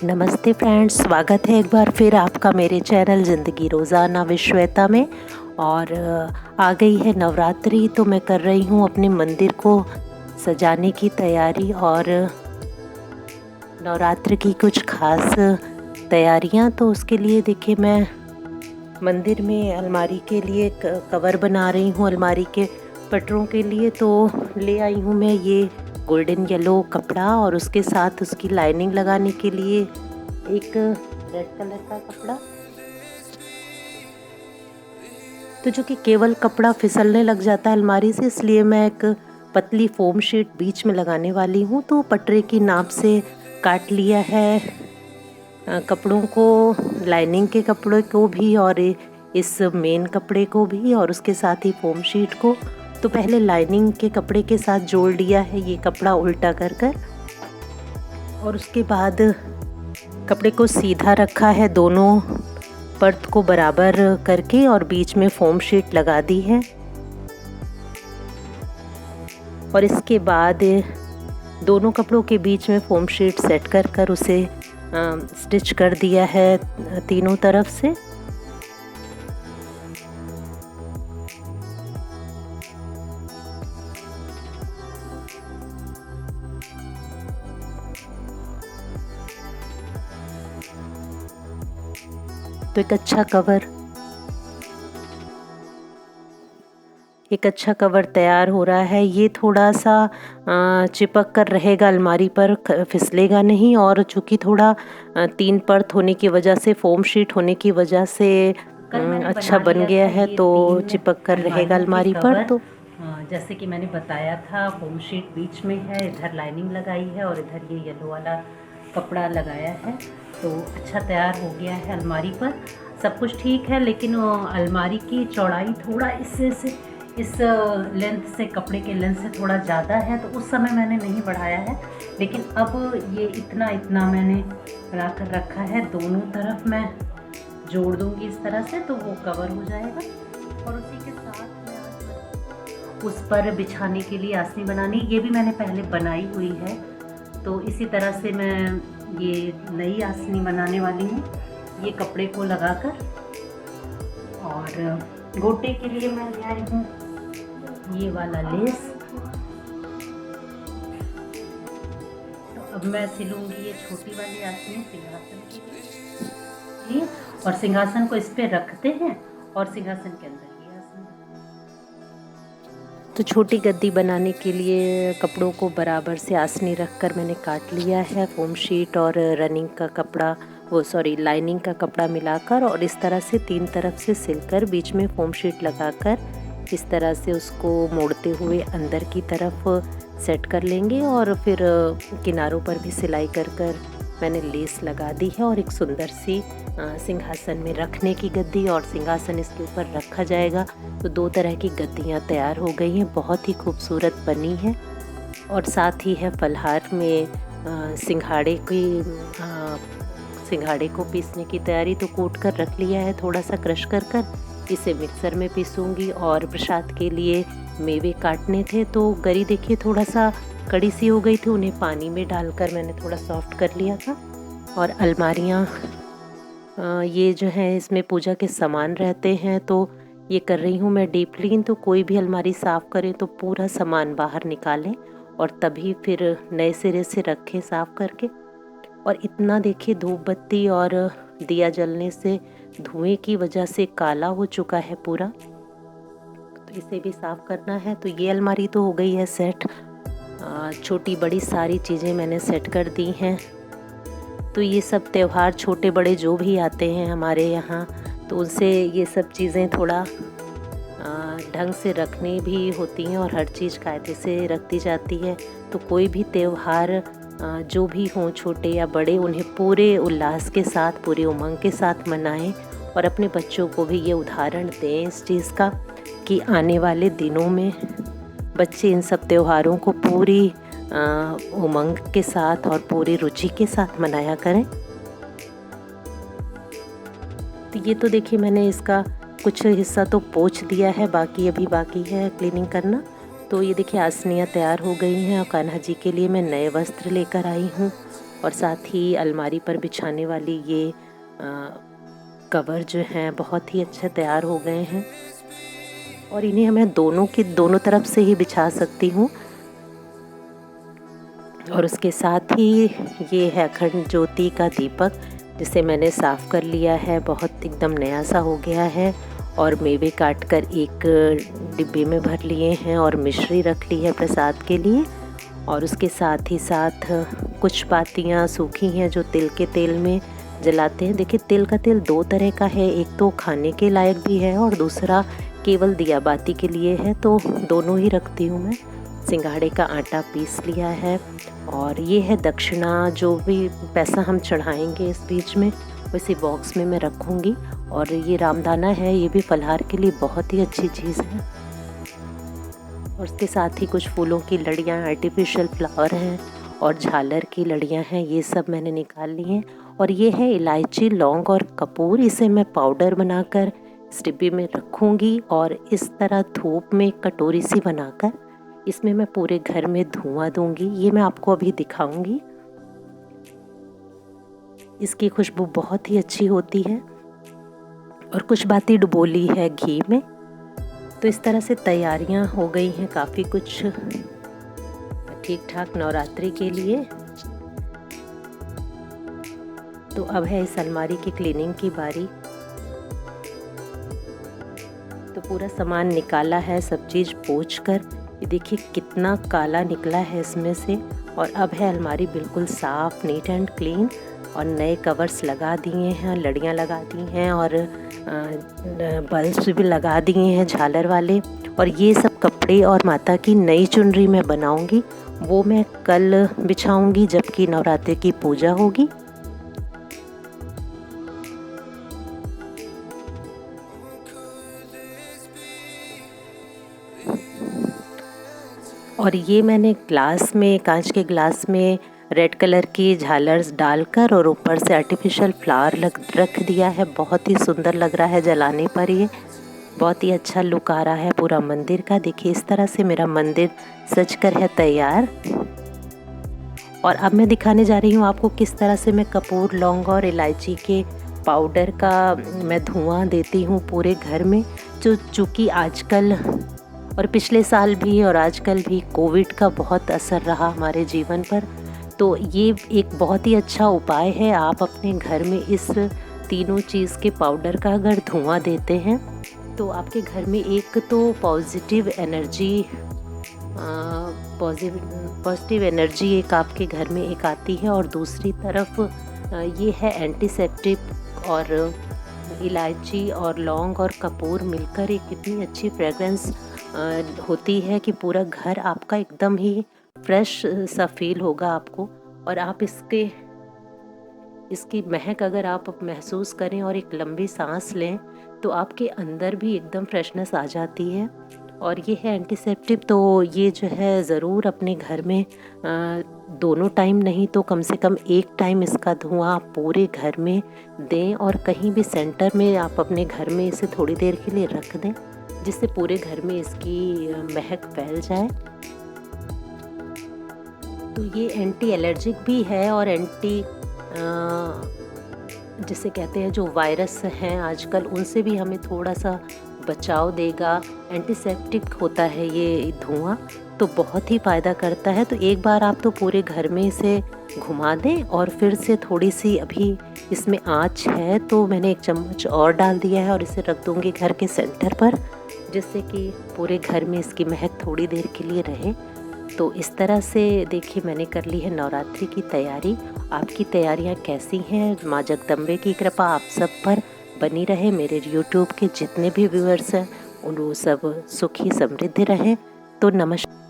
नमस्ते फ्रेंड्स, स्वागत है एक बार फिर आपका मेरे चैनल ज़िंदगी रोज़ाना विश्वेता में। और आ गई है नवरात्रि, तो मैं कर रही हूँ अपने मंदिर को सजाने की तैयारी और नवरात्रि की कुछ खास तैयारियाँ। तो उसके लिए देखिए, मैं मंदिर में अलमारी के लिए कवर बना रही हूँ, अलमारी के पटरों के लिए। तो ले आई हूँ मैं ये गोल्डन येलो कपड़ा और उसके साथ उसकी लाइनिंग लगाने के लिए एक रेड कलर का कपड़ा। तो जो कि केवल कपड़ा फिसलने लग जाता है अलमारी से, इसलिए मैं एक पतली फोम शीट बीच में लगाने वाली हूँ। तो पटरे की नाप से काट लिया है कपड़ों को, लाइनिंग के कपड़े को भी और इस मेन कपड़े को भी, और उसके साथ ही फोम शीट को। तो पहले लाइनिंग के कपड़े के साथ जोड़ लिया है ये कपड़ा उल्टा कर कर, और उसके बाद कपड़े को सीधा रखा है, दोनों परत को बराबर करके, और बीच में फोम शीट लगा दी है। और इसके बाद दोनों कपड़ों के बीच में फोम शीट सेट कर कर उसे स्टिच कर दिया है तीनों तरफ से। तो एक अच्छा कवर तैयार हो रहा है। ये थोड़ा सा चिपक कर रहेगा अलमारी पर, फिसलेगा नहीं। और चूँकि थोड़ा 3 परत होने की वजह से, फोम शीट होने की वजह से अच्छा बन गया है, तो चिपक कर रहेगा अलमारी पर। तो जैसे कि मैंने बताया था, फोम शीट बीच में है, इधर लाइनिंग लगाई है और इधर ये येलो वाला कपड़ा लगाया है। तो अच्छा तैयार हो गया है अलमारी पर, सब कुछ ठीक है। लेकिन अलमारी की चौड़ाई थोड़ा इस लेंथ से, कपड़े के लेंथ से थोड़ा ज़्यादा है, तो उस समय मैंने नहीं बढ़ाया है। लेकिन अब ये इतना मैंने बना कर रखा है। दोनों तरफ मैं जोड़ दूँगी इस तरह से, तो वो कवर हो जाएगा। और उसी के साथ मैं उस पर बिछाने के लिए आसनी बनानी, ये भी मैंने पहले बनाई हुई है। तो इसी तरह से मैं ये नई आसनी बनाने वाली हूँ, ये कपड़े को लगाकर। और गोटे के लिए मैं ले आई हूँ ये वाला लेस। तो अब मैं सिलूंगी ये छोटी वाली आसनी सिंहासन के लिए, और सिंहासन को इस पे रखते हैं और सिंहासन के अंदर ये आसनी। तो छोटी गद्दी बनाने के लिए कपड़ों को बराबर से आसनी रखकर मैंने काट लिया है, फोम शीट और रनिंग का कपड़ा, लाइनिंग का कपड़ा मिलाकर, और इस तरह से 3 तरफ से सिलकर बीच में फोम शीट लगाकर इस तरह से उसको मोड़ते हुए अंदर की तरफ सेट कर लेंगे। और फिर किनारों पर भी सिलाई कर कर मैंने लेस लगा दी है, और एक सुंदर सी सिंहासन में रखने की गद्दी, और सिंहासन इसके ऊपर रखा जाएगा। तो 2 तरह की गद्दियाँ तैयार हो गई हैं, बहुत ही खूबसूरत बनी है। और साथ ही है फलहार में सिंघाड़े को पीसने की तैयारी। तो कूट कर रख लिया है, थोड़ा सा क्रश कर कर इसे मिक्सर में पीसूंगी। और प्रसाद के लिए मेवे काटने थे, तो गरी देखिए थोड़ा सा कड़ी सी हो गई थी, उन्हें पानी में डालकर मैंने थोड़ा सॉफ्ट कर लिया था। और अलमारियाँ ये जो है, इसमें पूजा के सामान रहते हैं, तो ये कर रही हूँ मैं डीप क्लीन। तो कोई भी अलमारी साफ़ करें तो पूरा सामान बाहर निकालें और तभी फिर नए सिरे से रखें साफ़ करके। और इतना देखिए, धूप बत्ती और दिया जलने से धुएं की वजह से काला हो चुका है पूरा, तो इसे भी साफ़ करना है। तो ये अलमारी तो हो गई है सेट, छोटी बड़ी सारी चीज़ें मैंने सेट कर दी हैं। तो ये सब त्यौहार छोटे बड़े जो भी आते हैं हमारे यहाँ, तो उनसे ये सब चीज़ें थोड़ा ढंग से रखनी भी होती हैं, और हर चीज़ कायदे से रखती जाती है। तो कोई भी त्यौहार जो भी हों, छोटे या बड़े, उन्हें पूरे उल्लास के साथ, पूरे उमंग के साथ मनाएं। और अपने बच्चों को भी ये उदाहरण दें इस चीज़ का, कि आने वाले दिनों में बच्चे इन सब त्योहारों को पूरी उमंग के साथ और पूरी रुचि के साथ मनाया करें। तो ये तो देखिए, मैंने इसका कुछ हिस्सा तो पोंछ दिया है, अभी बाकी है क्लीनिंग करना। तो ये देखिए, आसनियाँ तैयार हो गई हैं, और कान्हा जी के लिए मैं नए वस्त्र लेकर आई हूँ। और साथ ही अलमारी पर बिछाने वाली ये कवर जो हैं बहुत ही अच्छे तैयार हो गए हैं। और इन्हें मैं दोनों तरफ से ही बिछा सकती हूँ। और उसके साथ ही ये है अखंड ज्योति का दीपक, जिसे मैंने साफ़ कर लिया है, बहुत एकदम नया सा हो गया है। और मेवे काट कर एक डिब्बे में भर लिए हैं और मिश्री रख ली है प्रसाद के लिए। और उसके साथ ही साथ कुछ पातियाँ सूखी हैं जो तिल के तेल में जलाते हैं। देखिए, तिल का तेल 2 तरह का है, एक तो खाने के लायक भी है और दूसरा केवल दिया बाती के लिए है, तो दोनों ही रखती हूँ मैं। सिंघाड़े का आटा पीस लिया है। और ये है दक्षिणा, जो भी पैसा हम चढ़ाएंगे इस बीच में उसी बॉक्स में मैं रखूँगी। और ये रामदाना है, ये भी फलाहार के लिए बहुत ही अच्छी चीज़ है। और उसके साथ ही कुछ फूलों की लड़ियाँ, आर्टिफिशियल फ्लावर हैं और झालर की लड़ियाँ हैं, ये सब मैंने निकाल ली हैं। और ये है इलायची, लौंग और कपूर, इसे मैं पाउडर बनाकर इस डिब्बे में रखूँगी। और इस तरह धूप में कटोरी सी बनाकर इसमें मैं पूरे घर में धुआं दूंगी। ये मैं आपको अभी दिखाऊंगी। इसकी खुशबू बहुत ही अच्छी होती है। और कुछ बातें डुबोली है घी में। तो इस तरह से तैयारियां हो गई हैं काफ़ी कुछ ठीक ठाक नवरात्रि के लिए। तो अब है इस अलमारी की क्लीनिंग की बारी। तो पूरा सामान निकाला है, सब चीज़ पोंछ कर। ये देखिए कितना काला निकला है इसमें से। और अब है अलमारी बिल्कुल साफ़, नीट एंड क्लीन। और नए कवर्स लगा दिए हैं, लड़ियाँ लगा दी हैं और बल्ब्स भी लगा दिए हैं झालर वाले। और ये सब कपड़े और माता की नई चुनरी मैं बनाऊंगी, वो मैं कल बिछाऊंगी जबकि नवरात्रि की पूजा होगी। और ये मैंने ग्लास में, कांच के ग्लास में रेड कलर की झालर्स डालकर और ऊपर से आर्टिफिशियल फ्लावर रख दिया है। बहुत ही सुंदर लग रहा है जलाने पर, ये बहुत ही अच्छा लुक आ रहा है पूरा मंदिर का। देखिए इस तरह से मेरा मंदिर सज कर है तैयार। और अब मैं दिखाने जा रही हूँ आपको किस तरह से मैं कपूर, लौंग और इलायची के पाउडर का मैं धुआं देती हूँ पूरे घर में। चूँकि आजकल और पिछले साल भी और आजकल भी कोविड का बहुत असर रहा हमारे जीवन पर, तो ये एक बहुत ही अच्छा उपाय है। आप अपने घर में इस तीनों चीज़ के पाउडर का अगर धुआं देते हैं तो आपके घर में एक तो पॉजिटिव एनर्जी एक आपके घर में एक आती है। और दूसरी तरफ ये है एंटीसेप्टिक। और इलायची और लौंग और कपूर मिलकर एक कितनी अच्छी फ्रेगरेंस होती है कि पूरा घर आपका एकदम ही फ्रेश सा फील होगा आपको। और आप इसकी महक अगर आप महसूस करें और एक लंबी सांस लें तो आपके अंदर भी एकदम फ्रेशनेस आ जाती है। और ये है एंटीसेप्टिक, तो ये जो है ज़रूर अपने घर में दोनों टाइम नहीं तो कम से कम एक टाइम इसका धुआं आप पूरे घर में दें। और कहीं भी सेंटर में आप अपने घर में इसे थोड़ी देर के लिए रख दें, जिससे पूरे घर में इसकी महक फैल जाए। तो ये एंटी एलर्जिक भी है और एंटी जिसे कहते हैं जो वायरस हैं आजकल, उनसे भी हमें थोड़ा सा बचाव देगा। एंटीसेप्टिक होता है ये धुआं, तो बहुत ही फ़ायदा करता है। तो एक बार आप तो पूरे घर में इसे घुमा दें और फिर से थोड़ी सी, अभी इसमें आँच है तो मैंने 1 चम्मच और डाल दिया है और इसे रख दूँगी घर के सेंटर पर, जिससे कि पूरे घर में इसकी महक थोड़ी देर के लिए रहे। तो इस तरह से देखिए मैंने कर ली है नवरात्रि की तैयारी। आपकी तैयारियां कैसी हैं? माँ जगदम्बे की कृपा आप सब पर बनी रहे। मेरे YouTube के जितने भी व्यूअर्स हैं उन वो सब सुखी समृद्ध रहें। तो नमस्कार।